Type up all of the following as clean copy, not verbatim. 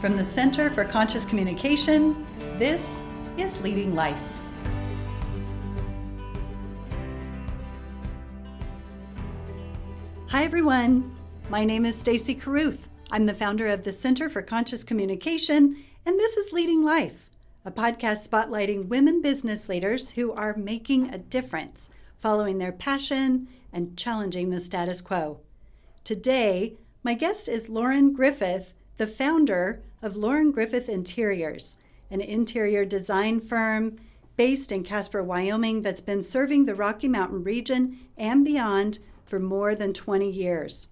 From the Center for Conscious Communication, this is Leading Life. Hi everyone, my name is Stacy Carruth. I'm the founder of the Center for Conscious Communication, and this is Leading Life, a podcast spotlighting women business leaders who are making a difference, following their passion and challenging the status quo. Today, my guest is Lauren Griffith, the founder of Lauren Griffith Interiors, an interior design firm based in Casper, Wyoming that's been serving the Rocky Mountain region and beyond for more than 20 years.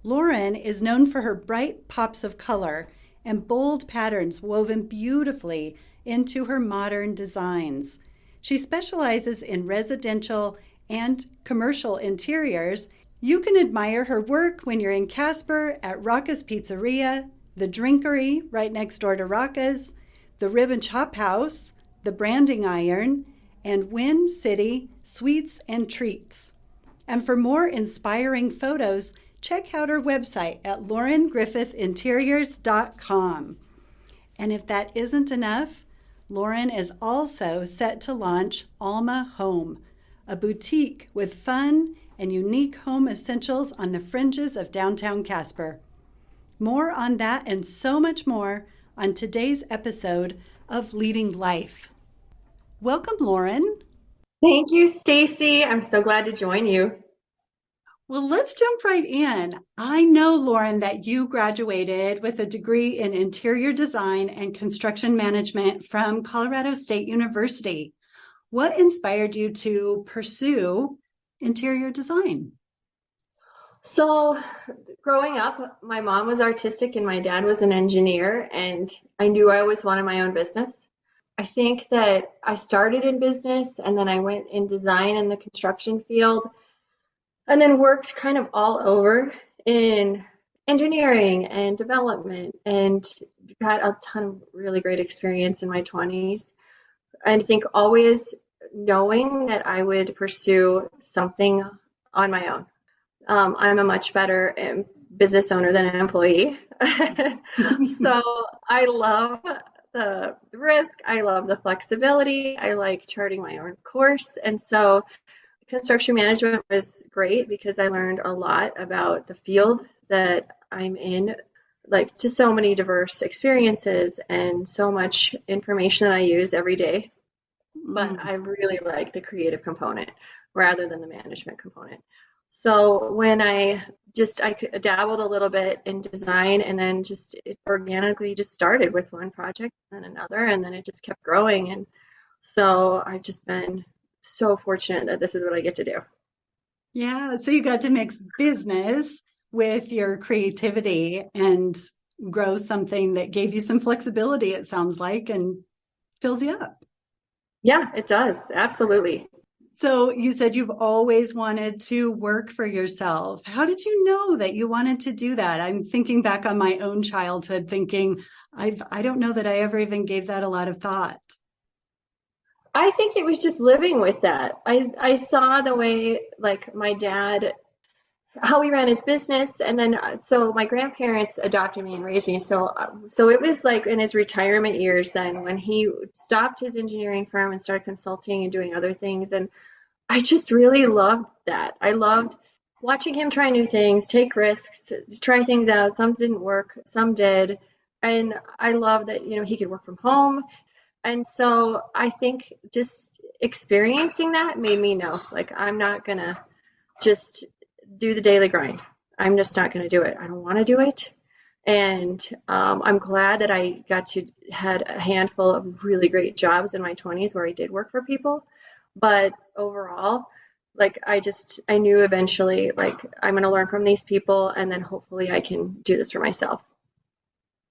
Lauren is known for her bright pops of color and bold patterns woven beautifully into her modern designs. She specializes in residential and commercial interiors. You can admire her work when you're in Casper at Rocca's Pizzeria, the Drinkery right next door to Rocca's, the Rib and Chop House, the Branding Iron, and Wind City Sweets and Treats. And for more inspiring photos, check out her website at laurengriffithinteriors.com. And if that isn't enough, Lauren is also set to launch Alma Home, a boutique with fun and unique home essentials on the fringes of downtown Casper. More on that and so much more on today's episode of Leading Life. Welcome, Lauren. Thank you, Stacy. I'm so glad to join you. Well, let's jump right in. I know, Lauren, that you graduated with a degree in interior design and construction management from Colorado State University. What inspired you to pursue interior design? So growing up, my mom was artistic and my dad was an engineer, and I knew I always wanted my own business. I think that I started in business and then I went in design in the construction field and then worked kind of all over in engineering and development and got a ton of really great experience in my 20s. And I think always knowing that I would pursue something on my own. I'm a much better business owner than an employee. So I love the risk. I love the flexibility. I like charting my own course. And so construction management was great because I learned a lot about the field that I'm in, like just so many diverse experiences and so much information that I use every day. But I really like the creative component rather than the management component. So when I dabbled a little bit in design, and then it organically just started with one project and then another, and then it just kept growing. And so I've just been so fortunate that this is what I get to do. Yeah, so you got to mix business with your creativity and grow something that gave you some flexibility, it sounds like, and fills you up. Yeah, it does. Absolutely. So you said you've always wanted to work for yourself. How did you know that you wanted to do that? I'm thinking back on my own childhood, thinking, I don't know that I ever even gave that a lot of thought. I think it was just living with that. I saw the way, like, my dad, how he ran his business, and then so my grandparents adopted me and raised me. So it was like in his retirement years then when he stopped his engineering firm and started consulting and doing other things, and I just really loved that. I loved watching him try new things, take risks, try things out. Some didn't work, some did, and I loved that he could work from home. And so I think just experiencing that made me know, like, I'm not gonna just do the daily grind. I'm just not going to do it. I don't want to do it. And I'm glad that I had a handful of really great jobs in my 20s where I did work for people. But overall, like, I knew eventually, like, I'm going to learn from these people and then hopefully I can do this for myself.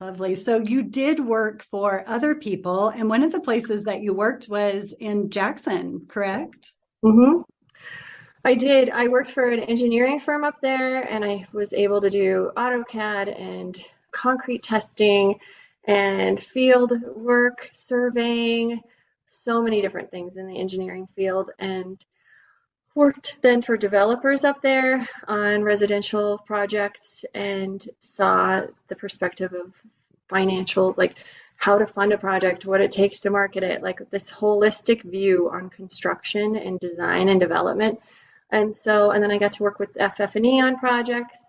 Lovely. So you did work for other people, and one of the places that you worked was in Jackson, correct? Mm-hmm. I did. I worked for an engineering firm up there, and I was able to do AutoCAD and concrete testing and field work, surveying, so many different things in the engineering field, and worked then for developers up there on residential projects and saw the perspective of financial, like how to fund a project, what it takes to market it, like this holistic view on construction and design and development. And then I got to work with FF&E on projects.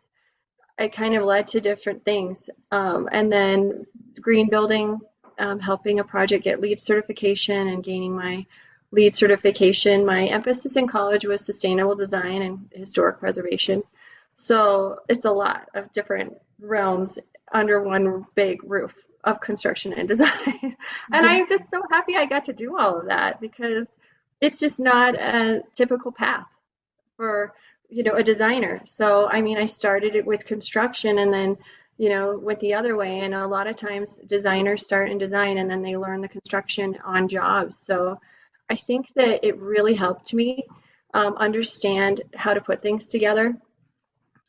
It kind of led to different things. And then green building, helping a project get LEED certification and gaining my LEED certification. My emphasis in college was sustainable design and historic preservation. So it's a lot of different realms under one big roof of construction and design. And Yeah. I'm just so happy I got to do all of that because it's just not a typical path for, a designer. So, I mean, I started it with construction and then, went the other way. And a lot of times designers start in design and then they learn the construction on jobs. So I think that it really helped me understand how to put things together.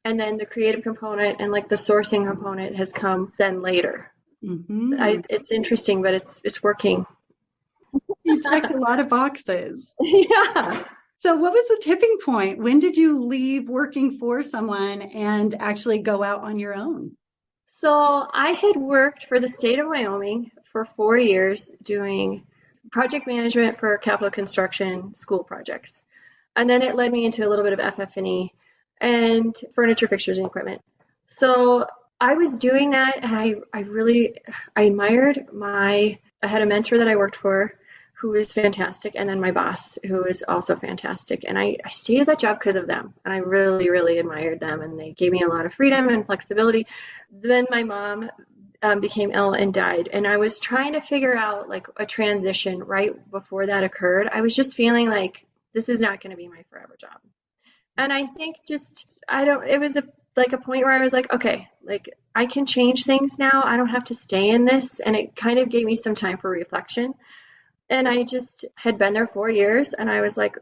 And then the creative component and like the sourcing component has come then later. It's interesting, but it's working. You checked a lot of boxes. Yeah. So what was the tipping point? When did you leave working for someone and actually go out on your own? So I had worked for the state of Wyoming for 4 years doing project management for capital construction school projects. And then it led me into a little bit of FF&E and furniture, fixtures, and equipment. So I was doing that and I admired I had a mentor that I worked for who was fantastic, and then my boss who was also fantastic. And I stayed at that job because of them. And I really, really admired them, and they gave me a lot of freedom and flexibility. Then my mom became ill and died, and I was trying to figure out like a transition right before that occurred. I was just feeling like this is not going to be my forever job. And I think it was like a point where I was like, okay, like I can change things now. I don't have to stay in this. And it kind of gave me some time for reflection. And I just had been there 4 years and I was like,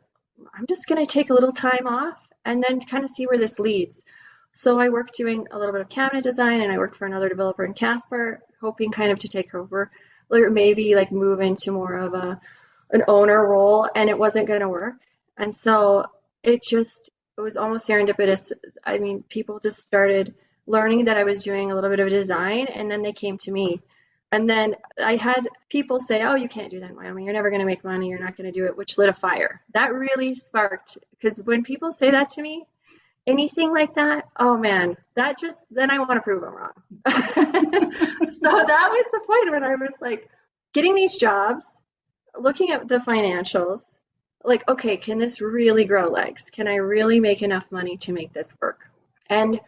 I'm just going to take a little time off and then kind of see where this leads. So I worked doing a little bit of cabinet design and I worked for another developer in Casper, hoping kind of to take over or maybe like move into more of an owner role, and it wasn't going to work. And so it was almost serendipitous. I mean, people just started learning that I was doing a little bit of design and then they came to me. And then I had people say, oh, you can't do that in Wyoming. You're never going to make money. You're not going to do it, which lit a fire. That really sparked, because when people say that to me, anything like that, oh man, then I want to prove them wrong. So that was the point when I was like getting these jobs, looking at the financials, like, okay, can this really grow legs? Can I really make enough money to make this work? And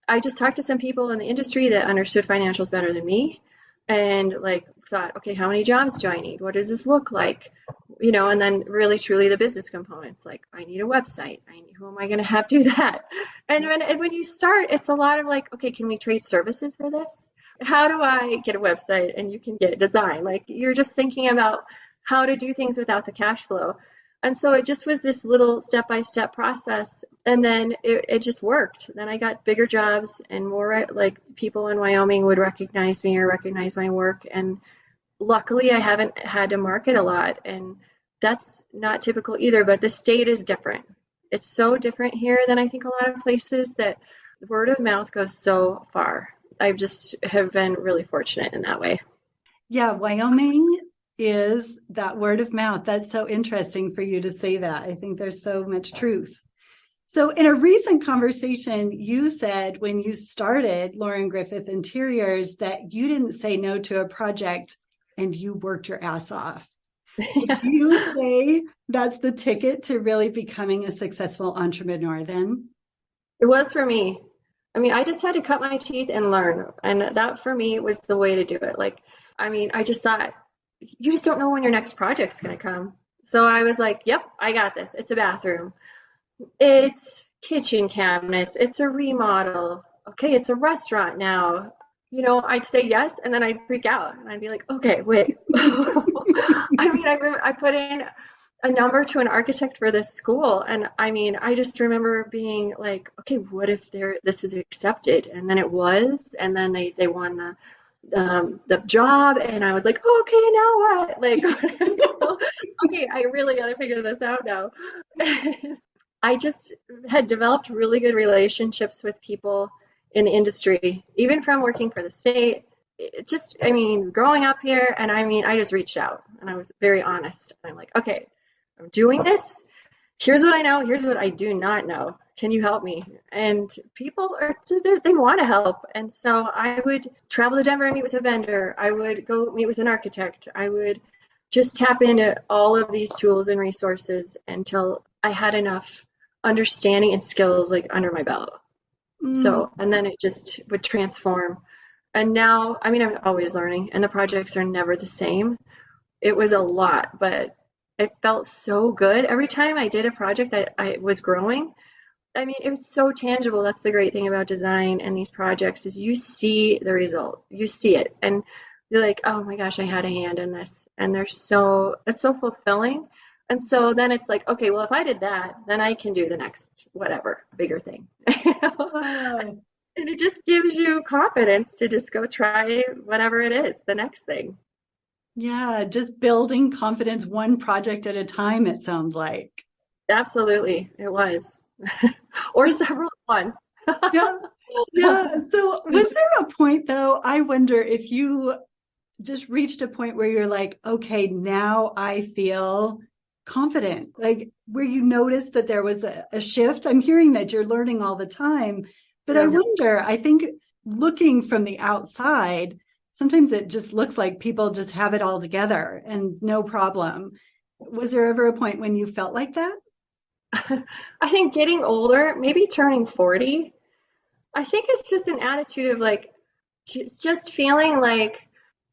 I just talked to some people in the industry that understood financials better than me. And like thought, okay, how many jobs do I need? What does this look like? And then really truly the business components, like I need a website. Who am I going to have do that? And when you start, it's a lot of like, okay, can we trade services for this? How do I get a website and you can get design? Like you're just thinking about how to do things without the cash flow. And so it just was this little step-by-step process. And then it just worked. Then I got bigger jobs and more like people in Wyoming would recognize me or recognize my work. And luckily I haven't had to market a lot. And that's not typical either, but the state is different. It's so different here than I think a lot of places that word of mouth goes so far. I just have been really fortunate in that way. Yeah, Wyoming is that word of mouth. That's so interesting for you to say that. I think there's so much truth. So in a recent conversation, you said when you started Lauren Griffith Interiors that you didn't say no to a project and you worked your ass off. Would you say that's the ticket to really becoming a successful entrepreneur then? It was for me. I mean, I just had to cut my teeth and learn. And that for me was the way to do it. Like, I mean, I just thought, you just don't know when your next project's going to come. So I was like, yep, I got this. It's a bathroom. It's kitchen cabinets. It's a remodel. Okay, it's a restaurant now. I'd say yes, and then I'd freak out. And I'd be like, okay, wait. I mean, I put in a number to an architect for this school. And I mean, I just remember being like, okay, what if this is accepted? And then it was, and then they won the job, and I was like, oh, okay, now what? Like, okay, I really got to figure this out now. I just had developed really good relationships with people in the industry, even from working for the state, I mean, growing up here, and I mean, I just reached out and I was very honest. I'm like, okay, I'm doing this. Here's what I know. Here's what I do not know. Can you help me? And people are, they want to help. And so I would travel to Denver and meet with a vendor. I would go meet with an architect. I would just tap into all of these tools and resources until I had enough understanding and skills like under my belt. Mm, So, and then it just would transform. And now, I mean, I'm always learning, and the projects are never the same. It was a lot, but it felt so good. Every time I did a project that I was growing, I mean, it was so tangible. That's the great thing about design and these projects is you see the result. You see it, and you're like, oh my gosh, I had a hand in this. And it's so fulfilling. And so then it's like, okay, well, if I did that, then I can do the next whatever bigger thing. You know? wow. And it just gives you confidence to just go try whatever it is, the next thing. Yeah, just building confidence one project at a time, it sounds like. Absolutely, it was. Or several at once. Yeah. Yeah. So was there a point though? I wonder if you just reached a point where you're like, okay, now I feel confident, like where you noticed that there was a shift. I'm hearing that you're learning all the time, but I Yeah. wonder, I think looking from the outside, sometimes it just looks like people just have it all together and no problem. Was there ever a point when you felt like that? I think getting older, maybe turning 40, I think it's just an attitude of like, just feeling like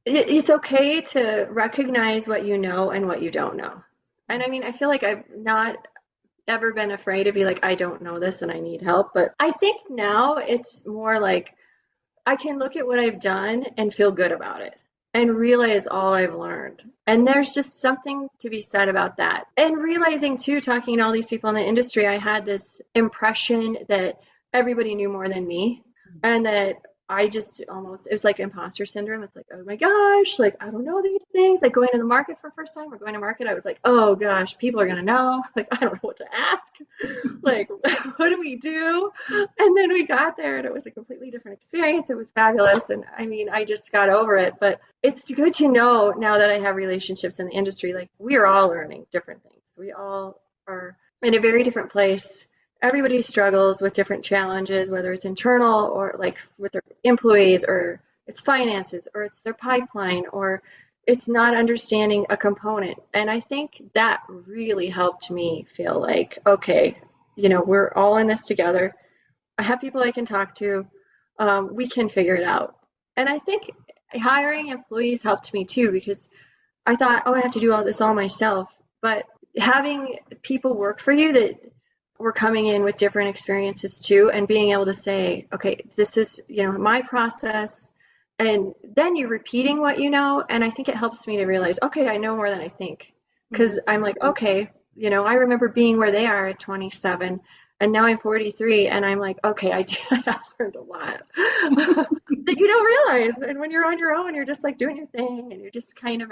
it's okay to recognize what you know and what you don't know. And I mean, I feel like I've not ever been afraid to be like, I don't know this and I need help. But I think now it's more like I can look at what I've done and feel good about it and realize all I've learned. And there's just something to be said about that. And realizing too, talking to all these people in the industry, I had this impression that everybody knew more than me and that I just almost, it was like imposter syndrome. It's like, oh my gosh, like I don't know these things. Like going to the market for the first time or going to market, I was like, oh gosh, people are gonna know. Like I don't know what to ask. Like, what do we do? And then we got there and it was a completely different experience. It was fabulous. And I mean, I just got over it. But it's good to know now that I have relationships in the industry, like we are all learning different things. We all are in a very different place. Everybody struggles with different challenges, whether it's internal or like with their employees or it's finances or it's their pipeline or it's not understanding a component. And I think that really helped me feel like, okay, we're all in this together. I have people I can talk to. We can figure it out. And I think hiring employees helped me too because I thought, oh, I have to do all this all myself. But having people work for you that were coming in with different experiences too, and being able to say, okay, this is, my process. And then you're repeating what you know. And I think it helps me to realize, okay, I know more than I think. Because I'm like, okay, I remember being where they are at 27. And now I'm 43, and I'm like, okay, I have learned a lot that you don't realize. And when you're on your own, you're just like doing your thing, and you're just kind of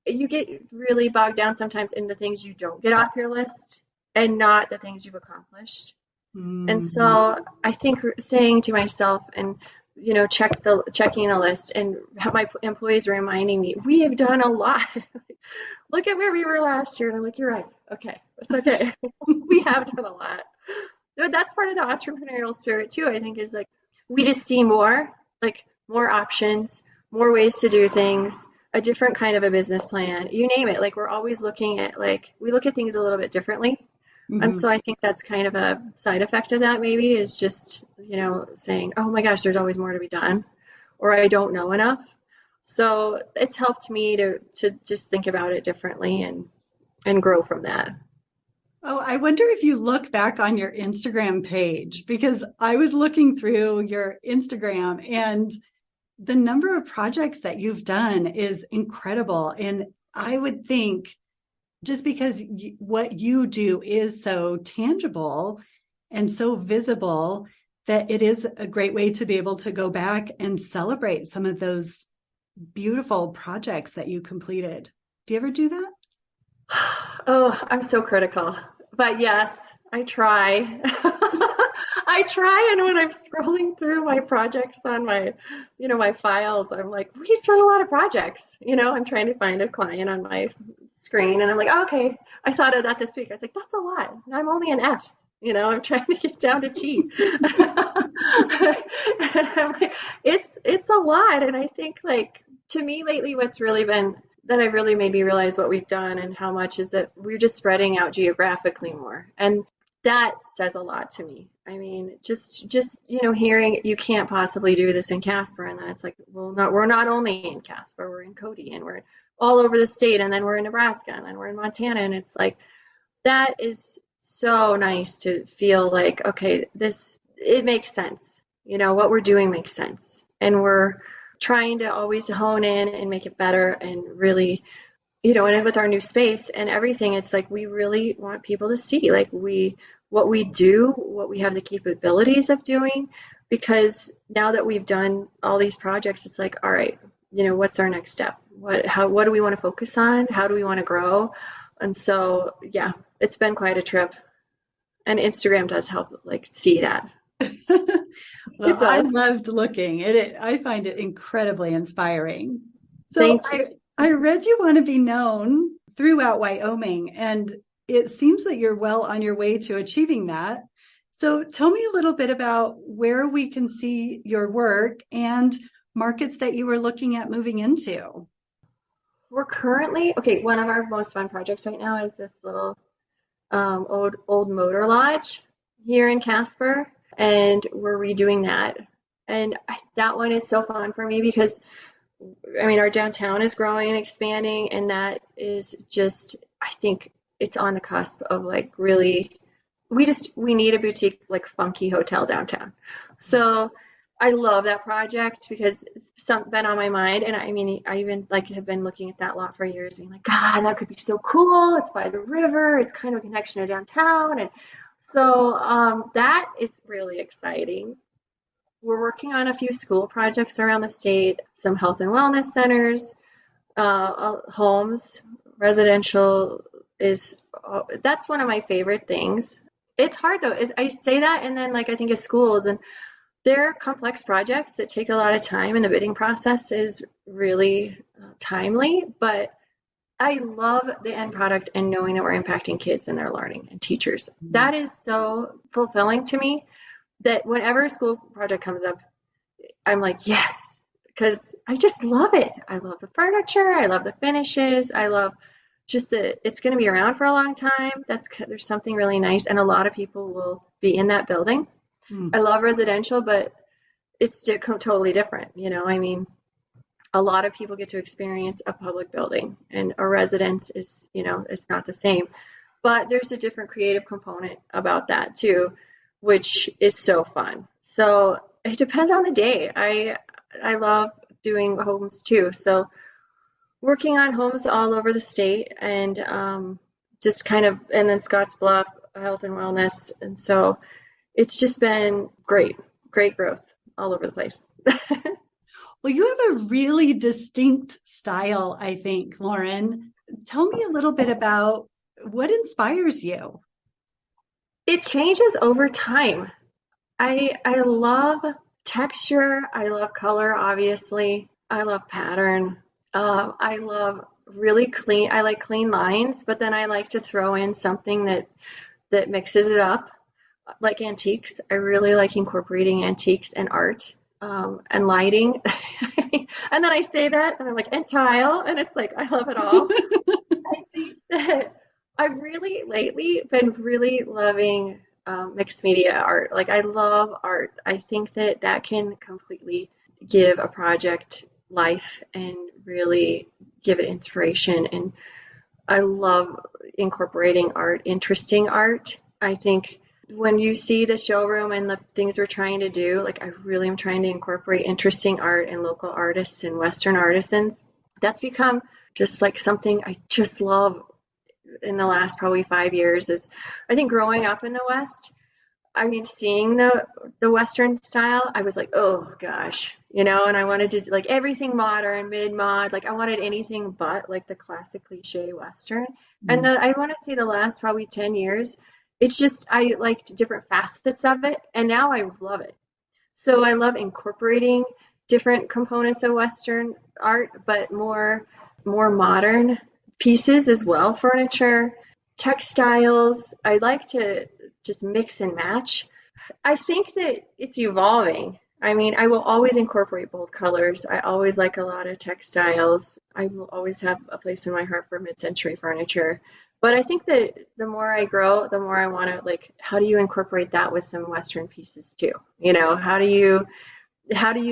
you get really bogged down sometimes in the things you don't get off your list and not the things you've accomplished. And Mm. so I think saying to myself and checking a list and have my employees reminding me, we have done a lot. Look at where we were last year. And I'm like, you're right. Okay, it's okay. We have done a lot. But that's part of the entrepreneurial spirit too, I think, is like we just see more, like more options, more ways to do things, a different kind of a business plan, you name it. Like we're always looking at we look at things a little bit differently. And Mhm. so I think that's kind of a side effect of that maybe is just, saying, oh my gosh, there's always more to be done, or I don't know enough. So it's helped me to just think about it differently and grow from that. Oh, I wonder if you look back on your Instagram page because I was looking through your Instagram and the number of projects that you've done is incredible. And I would think just because what you do is so tangible and so visible that it is a great way to be able to go back and celebrate some of those beautiful projects that you completed. Do you ever do that? Oh, I'm so critical. But yes, I try. I try, and when I'm scrolling through my projects on my, my files, I'm like, we've done a lot of projects. I'm trying to find a client on my screen, and I'm like, oh, okay, I thought of that this week. I was like, that's a lot. I'm only an F. I'm trying to get down to T. And I'm like, it's a lot. And I think like to me lately, what's really been that I really made me realize what we've done and how much is that we're just spreading out geographically more. And that says a lot to me. I mean, just hearing you can't possibly do this in Casper, and then it's like, well, no, we're not only in Casper, we're in Cody, and we're all over the state, and then we're in Nebraska, and then we're in Montana, and it's like that is so nice to feel like, okay, it makes sense. What we're doing makes sense, and we're trying to always hone in and make it better, and really, and with our new space and everything, it's like we really want people to see like what we do, what we have the capabilities of doing, because now that we've done all these projects, it's like, all right, what's our next step? What do we want to focus on? How do we want to grow? And so, yeah, it's been quite a trip. And Instagram does help like see that. Well, I loved looking at it. I find it incredibly inspiring. So Thank you. I read you want to be known throughout Wyoming, and it seems that you're well on your way to achieving that. So tell me a little bit about where we can see your work and markets that you were looking at moving into. We're currently, one of our most fun projects right now is this little old motor lodge here in Casper, and we're redoing that. And that one is so fun for me because, I mean, our downtown is growing and expanding, and that is just, I think it's on the cusp of like really, we need a boutique, like funky hotel downtown. So I love that project because it's been on my mind. And I mean, I even like have been looking at that lot for years, being like, God, that could be so cool. It's by the river. It's kind of a connection to downtown. And so that is really exciting. We're working on a few school projects around the state, some health and wellness centers, homes, residential that's one of my favorite things. It's hard though. I say that, and then like I think of schools, and they're complex projects that take a lot of time, and the bidding process is really timely, but I love the end product and knowing that we're impacting kids and their learning and teachers. That is so fulfilling to me that whenever a school project comes up, I'm like, yes, because I just love it. I love the furniture. I love the finishes. I love just that it's going to be around for a long time. There's something really nice, and a lot of people will be in that building. I love residential, but it's totally different. I mean, a lot of people get to experience a public building, and a residence is, it's not the same. But there's a different creative component about that too, which is so fun. So it depends on the day. I love doing homes too. So working on homes all over the state, and just kind of, and then Scotts Bluff, health and wellness. And so it's just been great growth all over the place. Well, you have a really distinct style, I think, Lauren. Tell me a little bit about what inspires you. It changes over time. I love texture. I love color, obviously. I love pattern. I love really clean. I like clean lines, but then I like to throw in something that mixes it up, like antiques. I really like incorporating antiques and art, and lighting. And then I say that, and I'm like, and tile, and it's like, I love it all. I think that I've really lately been really loving mixed media art. Like, I love art. I think that can completely give a project life and really give it inspiration. And I love incorporating art, interesting art. I think when you see the showroom and the things we're trying to do, like I really am trying to incorporate interesting art and local artists and Western artisans. That's become just like something I just love in the last probably 5 years. Is I think growing up in the West, I mean, seeing the Western style, I was like, oh gosh, and I wanted to like everything modern, mid-mod, like I wanted anything but like the classic cliche Western. And I want to say the last probably 10 years, it's just, I liked different facets of it, and now I love it. So I love incorporating different components of Western art, but more modern pieces as well, furniture, textiles. I like to just mix and match. I think that it's evolving. I mean, I will always incorporate bold colors. I always like a lot of textiles. I will always have a place in my heart for mid-century furniture. But I think that the more I grow, the more I want to like, how do you incorporate that with some Western pieces too? You know, how do you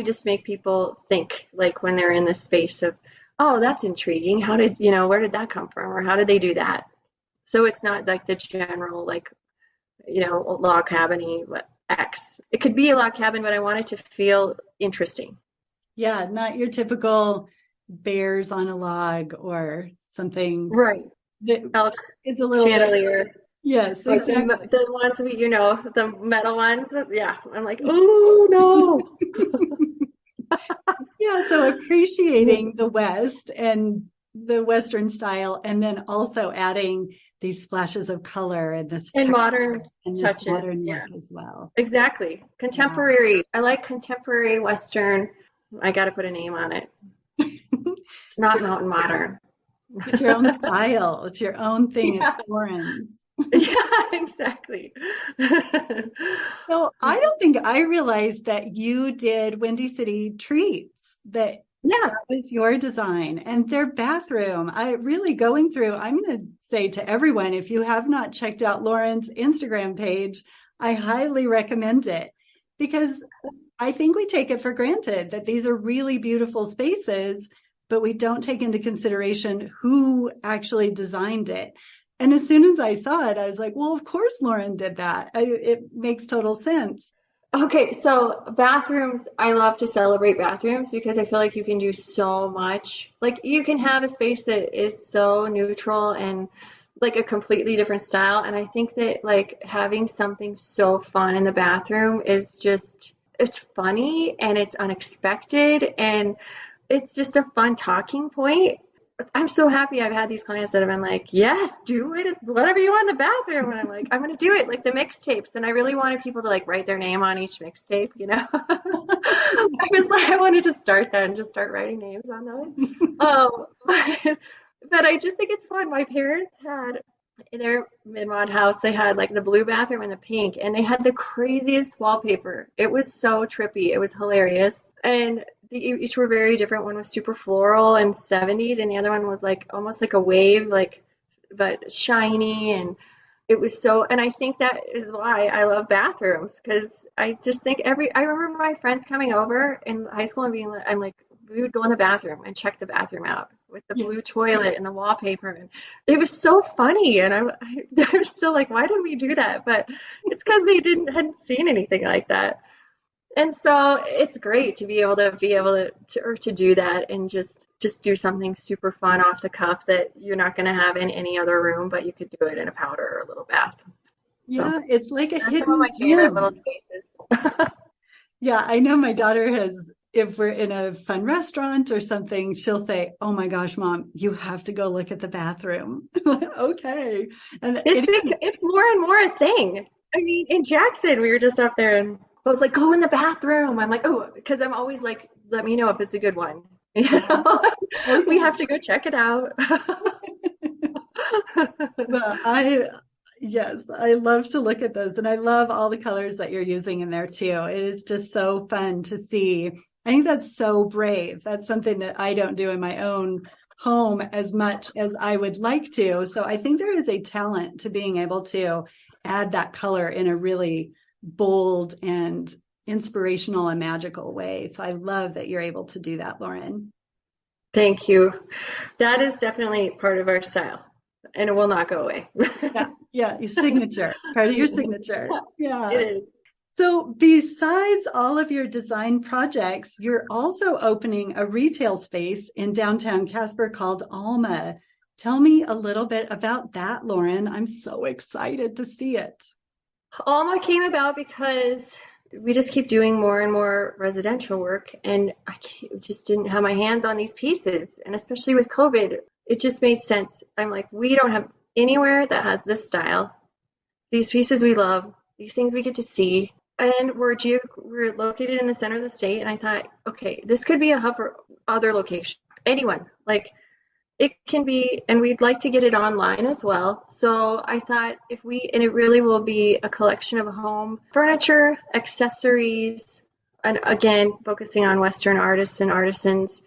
just make people think like when they're in this space of, oh, that's intriguing. How did, where did that come from? Or how did they do that? So it's not like the general like log cabin-y X. It could be a log cabin, but I want it to feel interesting. Yeah, not your typical bears on a log or something Right. that Elk, is a little bit. chandelier, Yes, like exactly. the ones the metal ones. Yeah, I'm like, oh Yeah, so no. appreciating the West and the Western style, and then also adding these splashes of color and this And texture modern and this touches. modern look Yeah, as well. exactly. Yeah. Contemporary. I like contemporary Western. I got to put a name on it. It's not mountain modern. It's your own style. It's your own thing. It's Yeah, Lauren's. yeah, exactly. So I don't think I realized that you did Windy City Treats, that Yeah, that was your design and their bathroom. I really going through, I'm going to say to everyone, if you have not checked out Lauren's Instagram page, I highly recommend it because I think we take it for granted that these are really beautiful spaces, but we don't take into consideration who actually designed it. And as soon as I saw it, I was like, well, of course Lauren did that. It makes total sense. okay, so bathrooms, I love to celebrate bathrooms because I feel like you can do so much. Like you can have a space that is so neutral and like a completely different style. And I think that like having something so fun in the bathroom is just, it's funny and it's unexpected and it's just a fun talking point. I'm so happy I've had these clients that have been like, yes, do it, whatever you want in the bathroom. And I'm like, I'm going to do it, like the mixtapes. And I really wanted people to like write their name on each mixtape, you know? I was like, I wanted to start that and just start writing names on those. But I just think it's fun. My parents had in their mid-mod house, they had like the blue bathroom and the pink, and they had the craziest wallpaper. It was so trippy. It was hilarious. And each were very different. One was super floral and 70s, and the other one was like almost like a wave, like but shiny. And it was so, and I think that is why I love bathrooms because I just think I remember my friends coming over in high school and being like, I'm like, we would go in the bathroom and check the bathroom out with the Yeah. blue toilet and the wallpaper. And it was so funny. And they're still like, why did we do that? But it's because they hadn't seen anything like that. And so it's great to be able to do that and just do something super fun off the cuff that you're not going to have in any other room, but you could do it in a powder or a little bath. So Yeah, it's like a that's some of my hidden favorite little gem. spaces. Yeah, I know my daughter has, if we're in a fun restaurant or something, she'll say, oh my gosh, mom, you have to go look at the bathroom. Okay. And It's more and more a thing. I mean, in Jackson, we were just up there and I was like, go in the bathroom. I'm like, oh, because I'm always like, let me know if it's a good one. You yeah, know, we okay. have to go check it out. Well, yes, I love to look at those and I love all the colors that you're using in there too. It is just so fun to see. I think that's so brave. That's something that I don't do in my own home as much as I would like to. So I think there is a talent to being able to add that color in a really bold and inspirational and magical way. So I love that you're able to do that, Lauren. Thank you. That is definitely part of our style, and it will not go away. Yeah, yeah, your signature, part of your signature. It Yeah. is. So, besides all of your design projects, you're also opening a retail space in downtown Casper called Alma. Tell me a little bit about that, Lauren. I'm so excited to see it. Alma came about because we just keep doing more and more residential work, and just didn't have my hands on these pieces. And especially with COVID, it just made sense. I'm like, we don't have anywhere that has this style. these pieces we love, these things we get to see. And we're located in the center of the state. And I thought, okay, this could be a hub for other locations. Anyone, like it can be, and we'd like to get it online as well. So I thought and it really will be a collection of home furniture, accessories, and again, focusing on Western artists and artisans,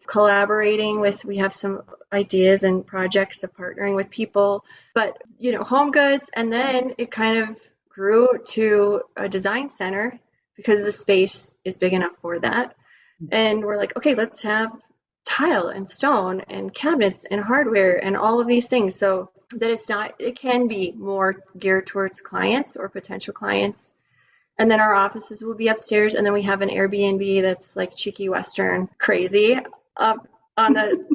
we have some ideas and projects of partnering with people, but, home goods. And then it kind of grew to a design center because the space is big enough for that. And we're like, okay, let's have tile and stone and cabinets and hardware and all of these things so that it can be more geared towards clients or potential clients. And then our offices will be upstairs, and then we have an Airbnb that's like cheeky Western crazy up on the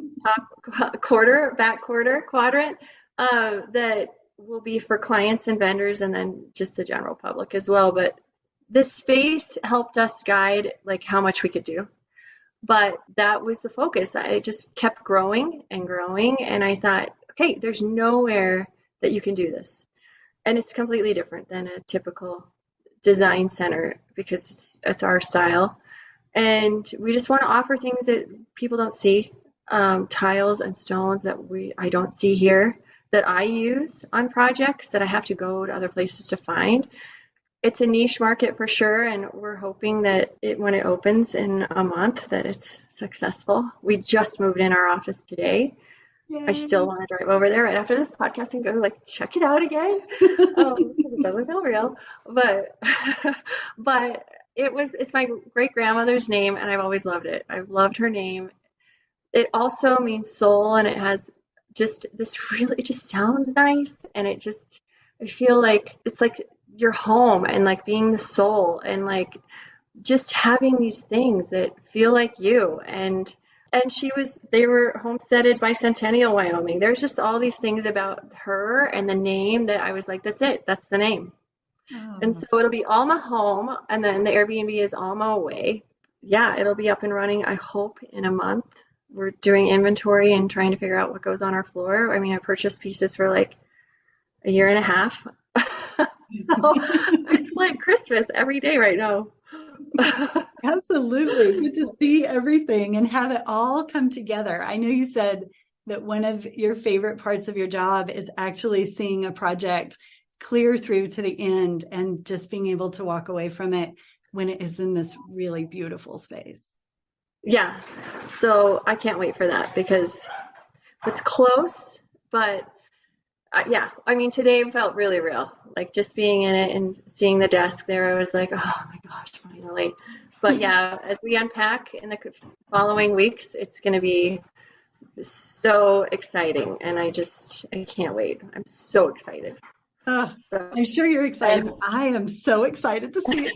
back quarter quadrant that will be for clients and vendors, and then just the general public as well. But this space helped us guide like how much we could do. But that was the focus. I just kept growing and growing, and I thought, okay, there's nowhere that you can do this. And it's completely different than a typical design center because it's our style. And we just want to offer things that people don't see, tiles and stones that I don't see here, that I use on projects that I have to go to other places to find. It's a niche market for sure, and we're hoping that when it opens in a month that it's successful. We just moved in our office today. Yay. I still want to drive over there right after this podcast and go like check it out again because it doesn't feel real. But it's my great grandmother's name, and I've always loved it. I've loved her name. It also means soul, and it has just this really, it just sounds nice, and I feel like it's like your home and like being the soul and like just having these things that feel like you. And they were homesteaded by Centennial, Wyoming. There's just all these things about her and the name that I was like, that's it, that's the name. Oh. And so it'll be Alma home, and then the Airbnb is Alma away. Yeah, it'll be up and running, I hope, in a month. We're doing inventory and trying to figure out what goes on our floor. I mean, I purchased pieces for like a year and a half. So it's like Christmas every day right now. Absolutely. Good to see everything and have it all come together. I know you said that one of your favorite parts of your job is actually seeing a project clear through to the end and just being able to walk away from it when it is in this really beautiful space. Yeah. So I can't wait for that because it's close, but yeah, I mean, today felt really real. Like just being in it and seeing the desk there, I was like, oh my gosh, finally. But yeah, as we unpack in the following weeks, it's going to be so exciting. And I can't wait. I'm so excited. I'm sure you're excited, but I am so excited to see it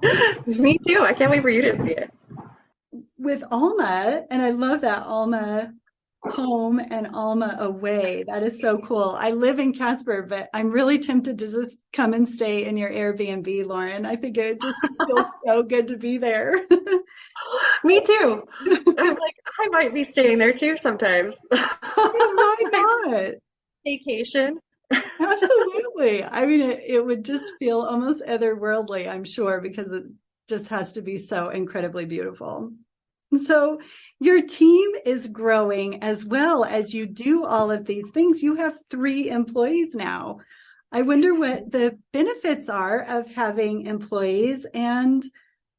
too. Me too. I can't wait for you to see it. With Alma, and I love that Alma home and Alma away. That is so cool. I live in Casper, but I'm really tempted to just come and stay in your Airbnb, Lauren. I think it just feels so good to be there. Me too. I'm like, I might be staying there too sometimes. Why not? Vacation. Absolutely. I mean, it would just feel almost otherworldly, I'm sure, because it just has to be so incredibly beautiful. So your team is growing as well as you do all of these things. You have 3 employees now. I wonder what the benefits are of having employees, and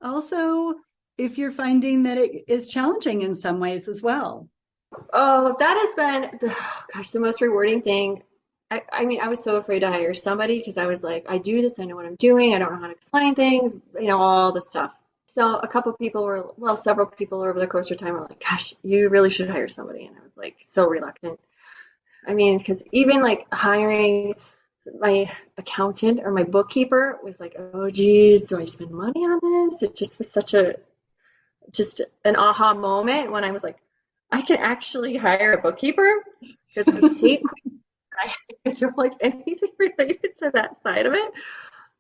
also if you're finding that it is challenging in some ways as well. Oh, that has been, the most rewarding thing. I mean, I was so afraid to hire somebody because I was like, I do this, I know what I'm doing, I don't know how to explain things, all the stuff. So several people over the course of time were like, gosh, you really should hire somebody. And I was like, so reluctant. I mean, because even like hiring my accountant or my bookkeeper was like, oh, geez, do I spend money on this? It just was just an aha moment when I was like, I can actually hire a bookkeeper because I hate I don't like anything related to that side of it.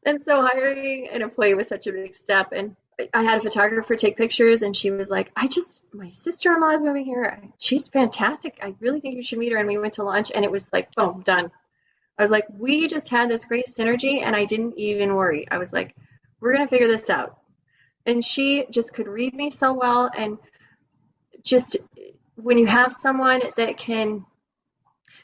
And so hiring an employee was such a big step. And I had a photographer take pictures, and she was like, my sister-in-law is moving here. She's fantastic. I really think you should meet her. And we went to lunch, and it was like, boom, done. I was like, we just had this great synergy and I didn't even worry. I was like, we're going to figure this out. And she just could read me so well. And just when you have someone that can,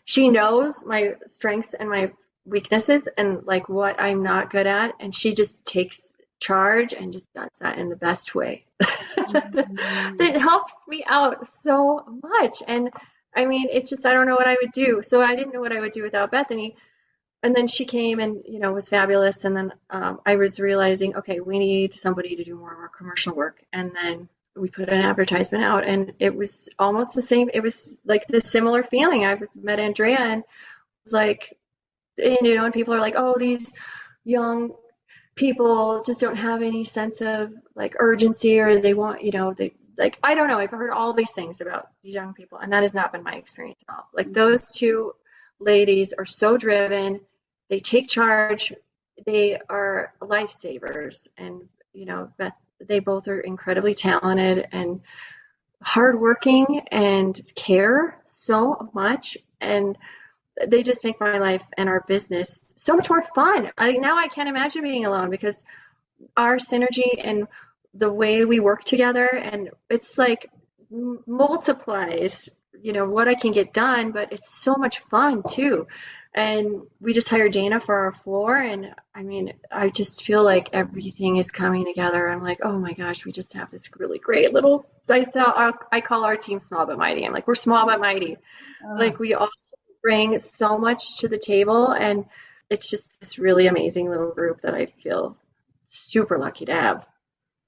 she knows my strengths and my weaknesses and like what I'm not good at. And she just takes charge and just does that in the best way. Mhm. That helps me out so much. And I mean, it's just, I don't know what I would do. So I didn't know what I would do without Bethany. And then she came and, was fabulous. And then I was realizing, okay, we need somebody to do more of our commercial work. And then we put an advertisement out and it was almost the same. It was like the similar feeling. I was met Andrea and was like, and people are like, oh, these young people just don't have any sense of like urgency or they want, they like, I don't know. I've heard all these things about these young people and that has not been my experience at all. Like those two ladies are so driven. They take charge. They are lifesavers. And, Beth, they both are incredibly talented and hardworking and care so much. And they just make my life and our business so much more fun. Now I can't imagine being alone because our synergy and the way we work together, and it's like multiplies, what I can get done, but it's so much fun too. And we just hired Dana for our floor, and I mean, I just feel like everything is coming together. I'm like, oh my gosh, we just have this really great little. I call our team small but mighty. I'm like, we're small but mighty. Oh, Like we all bring so much to the table, and it's just this really amazing little group that I feel super lucky to have.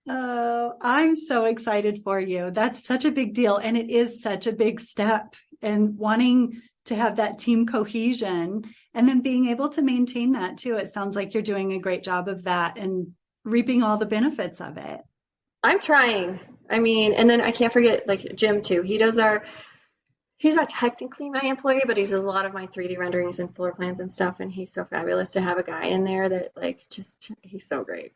oh, I'm so excited for you. That's such a big deal. And it is such a big step and wanting to have that team cohesion and then being able to maintain that too. It sounds like you're doing a great job of that and reaping all the benefits of it. I'm trying. I mean, and then I can't forget like Jim too. He's not technically my employee, but he does a lot of my 3D renderings and floor plans and stuff. And he's so fabulous to have a guy in there that like just he's so great.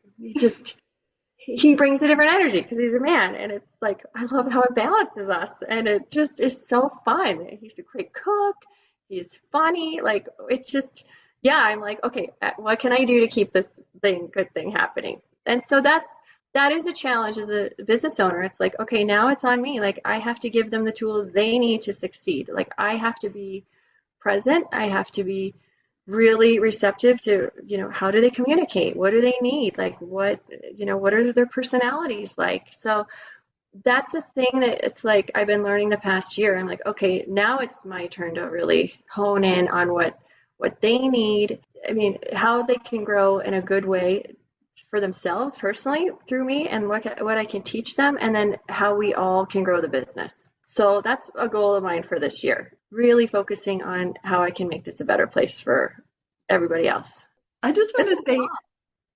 He brings a different energy because he's a man, and it's like I love how it balances us, and it just is so fun. He's a great cook. He's funny. Like it's just yeah. I'm like okay, what can I do to keep this good thing happening? And so that is a challenge as a business owner. It's like okay, now it's on me. Like I have to give them the tools they need to succeed. Like I have to be present. I have to be really receptive to, how do they communicate? What do they need? Like what are their personalities like? So that's a thing that it's like I've been learning the past year. I'm like, okay, now it's my turn to really hone in on what they need. I mean, how they can grow in a good way for themselves personally through me and what I can teach them and then how we all can grow the business. So that's a goal of mine for this year. Really focusing on how I can make this a better place for everybody else. I just want It's to say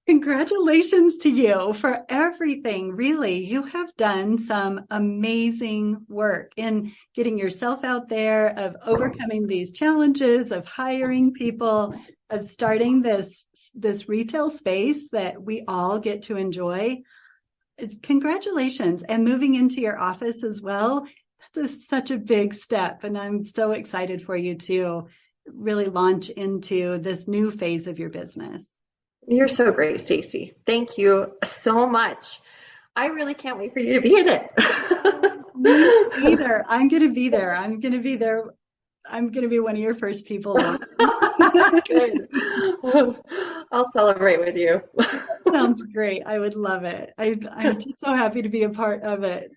congratulations to you for everything. Really, you have done some amazing work in getting yourself out there, of overcoming these challenges, of hiring people, of starting this retail space that we all get to enjoy. Congratulations. And moving into your office as well. That's such a big step. And I'm so excited for you to really launch into this new phase of your business. You're so great, Stacey. Thank you so much. I really can't wait for you to be in it. Me either. I'm going to be there. I'm going to be there. I'm going to be one of your first people watching. Good. I'll celebrate with you. Sounds great. I would love it. I'm just so happy to be a part of it.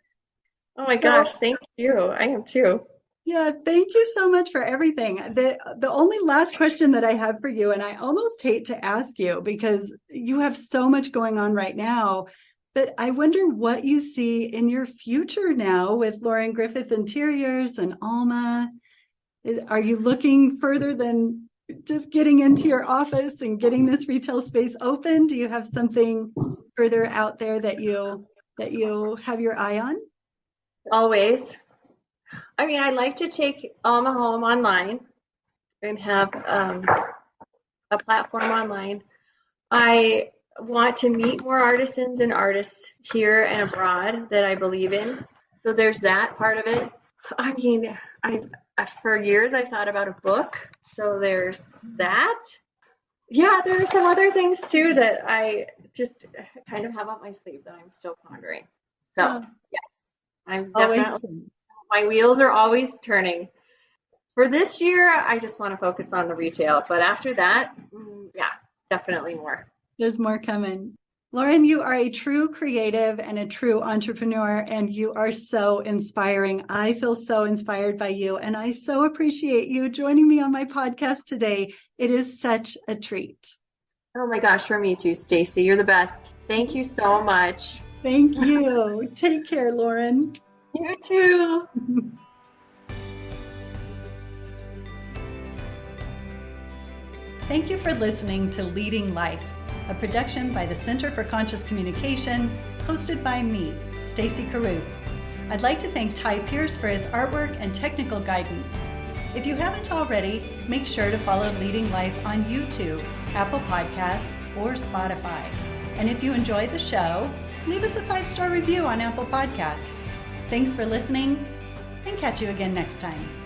Oh my So, gosh, thank you. I am too. yeah, thank you so much for everything. The only last question that I have for you, and I almost hate to ask you because you have so much going on right now, but I wonder what you see in your future now with Lauren Griffith Interiors and Alma. Are you looking further than just getting into your office and getting this retail space open? Do you have something further out there that you have your eye on? Always. I mean, I'd like to take Alma home online and have a platform online. I want to meet more artisans and artists here and abroad that I believe in. So there's that part of it. I mean, For years I've thought about a book, so there's that. Yeah, there are some other things too that I just kind of have up my sleeve that I'm still pondering. So, Oh, yes, I'm always. definitely, my wheels are always turning. For this year, I just want to focus on the retail, but after that, yeah, definitely more. There's more coming. Lauren, you are a true creative and a true entrepreneur, and you are so inspiring. I feel so inspired by you, and I so appreciate you joining me on my podcast today. It is such a treat. Oh my gosh, for me too, Stacy. You're the best. Thank you so much. Thank you. Take care, Lauren. You too. Thank you for listening to Leading Life, a production by the Center for Conscious Communication, hosted by me, Stacy Carruth. I'd like to thank Ty Pierce for his artwork and technical guidance. If you haven't already, make sure to follow Leading Life on YouTube, Apple Podcasts, or Spotify. And if you enjoy the show, leave us a 5-star review on Apple Podcasts. Thanks for listening, and catch you again next time.